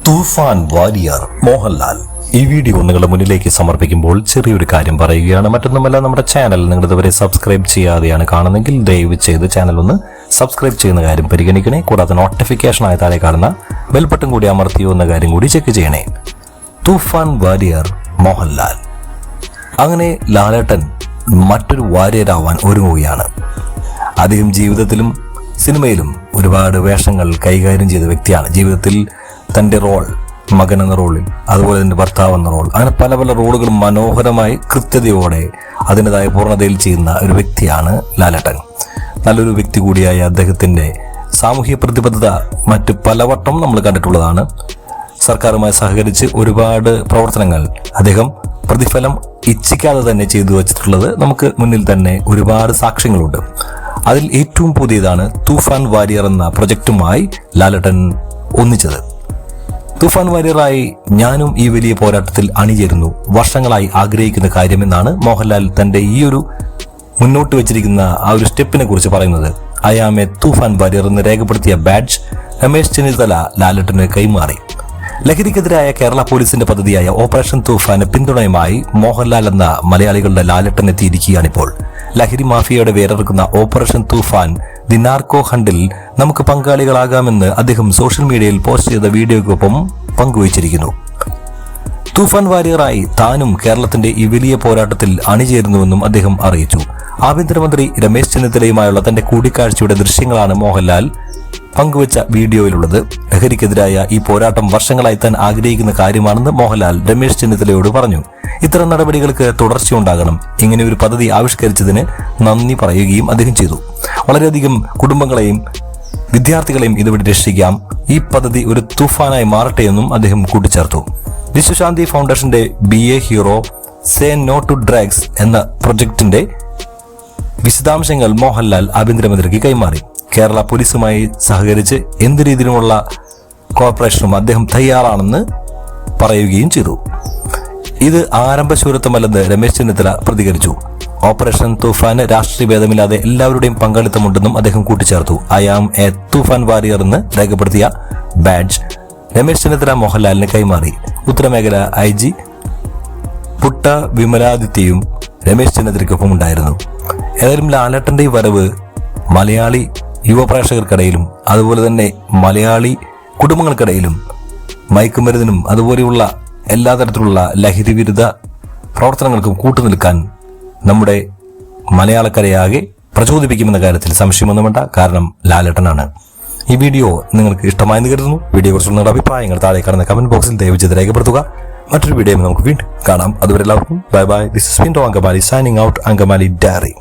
തൂഫാൻ വാരിയർ മോഹൻലാൽ. ഈ വീഡിയോ നിങ്ങളുടെ മുന്നിലേക്ക് സമർപ്പിക്കുമ്പോൾ ചെറിയൊരു കാര്യം പറയുകയാണ്. മറ്റൊന്നുമല്ല, നമ്മുടെ ചാനൽ നിങ്ങൾ ഇതുവരെ സബ്സ്ക്രൈബ് ചെയ്യാതെയാണ് കാണുന്നെങ്കിൽ ദയവ് ചെയ്ത് ചാനൽ ഒന്ന് സബ്സ്ക്രൈബ് ചെയ്യുന്ന കാര്യം പരിഗണിക്കണേ. കൂടാതെ നോട്ടിഫിക്കേഷനായി താഴെ കാണുന്ന ബെൽ ബട്ടൺ കൂടി അമർത്തിയോ എന്ന കാര്യം കൂടി ചെക്ക് ചെയ്യണേ. തൂഫാൻ വാരിയർ മോഹൻലാൽ. അങ്ങനെ ലാലേട്ടൻ മറ്റൊരു വാരിയറാവാൻ ഒരുങ്ങുകയാണ്. അദ്ദേഹം ജീവിതത്തിലും സിനിമയിലും ഒരുപാട് വേഷങ്ങൾ കൈകാര്യം ചെയ്ത വ്യക്തിയാണ്. ജീവിതത്തിൽ തൻ്റെ റോൾ, മകൻ എന്ന റോളിൽ, അതുപോലെ തന്നെ ഭർത്താവ് എന്ന റോൾ, അങ്ങനെ പല പല റോളുകളും മനോഹരമായി കൃത്യതയോടെ അതിൻ്റെതായ പൂർണ്ണതയിൽ ചെയ്യുന്ന ഒരു വ്യക്തിയാണ് ലാലേട്ടൻ. നല്ലൊരു വ്യക്തി കൂടിയായ അദ്ദേഹത്തിൻ്റെ സാമൂഹ്യ പ്രതിബദ്ധത മറ്റ് പലവട്ടം നമ്മൾ കണ്ടിട്ടുള്ളതാണ്. സർക്കാരുമായി സഹകരിച്ച് ഒരുപാട് പ്രവർത്തനങ്ങൾ അദ്ദേഹം പ്രതിഫലം ഇച്ഛിക്കാതെ തന്നെ ചെയ്തു വച്ചിട്ടുള്ളത് നമുക്ക് മുന്നിൽ തന്നെ ഒരുപാട് സാക്ഷ്യങ്ങളുണ്ട്. അതിൽ ഏറ്റവും പുതിയതാണ് തൂഫാൻ വാരിയർ എന്ന പ്രൊജക്റ്റുമായി ലാലേട്ടൻ ഒന്നിച്ചത്. തൂഫാൻ വാരിയറായി ഞാനും ഈ വലിയ പോരാട്ടത്തിൽ അണിചേരുന്നു, വർഷങ്ങളായി ആഗ്രഹിക്കുന്ന കാര്യമെന്നാണ് മോഹൻലാൽ തന്റെ ഈ ഒരു മുന്നോട്ട് വെച്ചിരിക്കുന്ന ആ ഒരു സ്റ്റെപ്പിനെ കുറിച്ച് പറയുന്നത്. ഐ ആം എ തൂഫാൻ വാരിയർ എന്ന് രേഖപ്പെടുത്തിയ ബാഡ്ജ് രമേശ് ചെന്നിത്തല ലാലേട്ടന് കൈമാറി. ലഹരിക്കെതിരായ കേരള പോലീസിന്റെ പദ്ധതിയായ ഓപ്പറേഷൻ തൂഫാന് പിന്തുണയുമായി മോഹൻലാൽ എന്ന മലയാളികളുടെ ലാലേട്ടൻ എത്തിയിരിക്കുകയാണിപ്പോൾ. ലഹരി മാഫിയയുടെ വേരറുക്കുന്ന ഓപ്പറേഷൻ തൂഫാൻ ദി നാർക്കോ ഹണ്ടിൽ നമുക്ക് പങ്കാളികളാകാമെന്ന് അദ്ദേഹം സോഷ്യൽ മീഡിയയിൽ പോസ്റ്റ് ചെയ്ത വീഡിയോയ്ക്കൊപ്പം പങ്കുവച്ചിരിക്കുന്നു. തൂഫാൻ വാരിയറായി താനും കേരളത്തിന്റെ ഈ വലിയ പോരാട്ടത്തിൽ അണിചേരുന്നുവെന്നും അദ്ദേഹം അറിയിച്ചു. ആഭ്യന്തരമന്ത്രി രമേശ് ചെന്നിത്തലയുമായുള്ള തന്റെ കൂടിക്കാഴ്ചയുടെ ദൃശ്യങ്ങളാണ് മോഹൻലാൽ പങ്കുവച്ച വീഡിയോയിലുള്ളത്. ലഹരിക്കെതിരായ ഈ പോരാട്ടം വർഷങ്ങളായി താൻ ആഗ്രഹിക്കുന്ന കാര്യമാണെന്ന് മോഹൻലാൽ രമേശ് ചെന്നിത്തലയോട് പറഞ്ഞു. ഇത്തരം നടപടികൾക്ക് തുടർച്ചയുണ്ടാകണം. ഇങ്ങനെ ഒരു പദ്ധതി ആവിഷ്കരിച്ചതിന് നന്ദി പറയുകയും അദ്ദേഹം ചെയ്തു. വളരെയധികം കുടുംബങ്ങളെയും വിദ്യാർത്ഥികളെയും ഇതുവഴി രക്ഷിക്കാം. ഈ പദ്ധതി ഒരു തൂഫാനായി മാറട്ടെ എന്നും അദ്ദേഹം കൂട്ടിച്ചേർത്തു. വിശ്വശാന്തി ഫൗണ്ടേഷന്റെ BA hero say no to drugs എന്ന പ്രൊജക്ടിന്റെ വിശദാംശങ്ങൾ മോഹൻലാൽ ആഭ്യന്തരമന്ത്രിക്ക് കൈമാറി. കേരള പോലീസുമായി സഹകരിച്ച് എന്ത് രീതിയിലുമുള്ള കോർപ്പറേഷനും അദ്ദേഹം തയ്യാറാണെന്ന് പറയുകയും ചെയ്തു. ഇത് ആരംഭശൂരത്വമല്ലെന്ന് രമേശ് ചെന്നിത്തല പ്രതികരിച്ചു. ഓപ്പറേഷൻ തൂഫാന് രാഷ്ട്രീയ ഭേദമില്ലാതെ എല്ലാവരുടെയും പങ്കാളിത്തമുണ്ടെന്നും അദ്ദേഹം കൂട്ടിച്ചേർത്തു. ഐ ആം എ തൂഫാൻ വാരിയർ എന്ന് രേഖപ്പെടുത്തിയ ബാഡ്ജ് രമേശ് ചെന്നിത്തല മോഹൻലാലിന് കൈമാറി. ഉത്തരമേഖല IG പുട്ട വിമലാദിത്യയും രമേശ് ചെന്നിത്തലയ്ക്കൊപ്പം ഉണ്ടായിരുന്നു. ഏതായാലും ലാലേട്ടന്റെ ഈ വരവ് മലയാളി യുവപ്രേക്ഷകർക്കിടയിലും അതുപോലെ തന്നെ മലയാളി കുടുംബങ്ങൾക്കിടയിലും മയക്കുമരുന്നിനും അതുപോലെയുള്ള എല്ലാ തരത്തിലുള്ള ലഹരി വിരുദ്ധ പ്രവർത്തനങ്ങൾക്കും കൂട്ടുനിൽക്കാൻ നമ്മുടെ മലയാളക്കരയാകെ പ്രചോദിപ്പിക്കുമെന്ന കാര്യത്തിൽ സംശയമൊന്നും വേണ്ട. കാരണം ലാലേട്ടനാണ്. ഈ വീഡിയോ നിങ്ങൾക്ക് ഇഷ്ടമായെന്ന് കരുതുന്നു. വീഡിയോ കുറിച്ചുള്ള നിങ്ങളുടെ അഭിപ്രായങ്ങൾ താഴെ കാണുന്ന കമന്റ് ബോക്സിൽ ദയവ് ചെയ്ത് രേഖപ്പെടുത്തുക. മറ്റൊരു വീഡിയോ നമുക്ക് വീണ്ടും കാണാം. അതുവരെ എല്ലാവർക്കും bye bye. This is Pinto Angamaly signing out. Angamaly diary.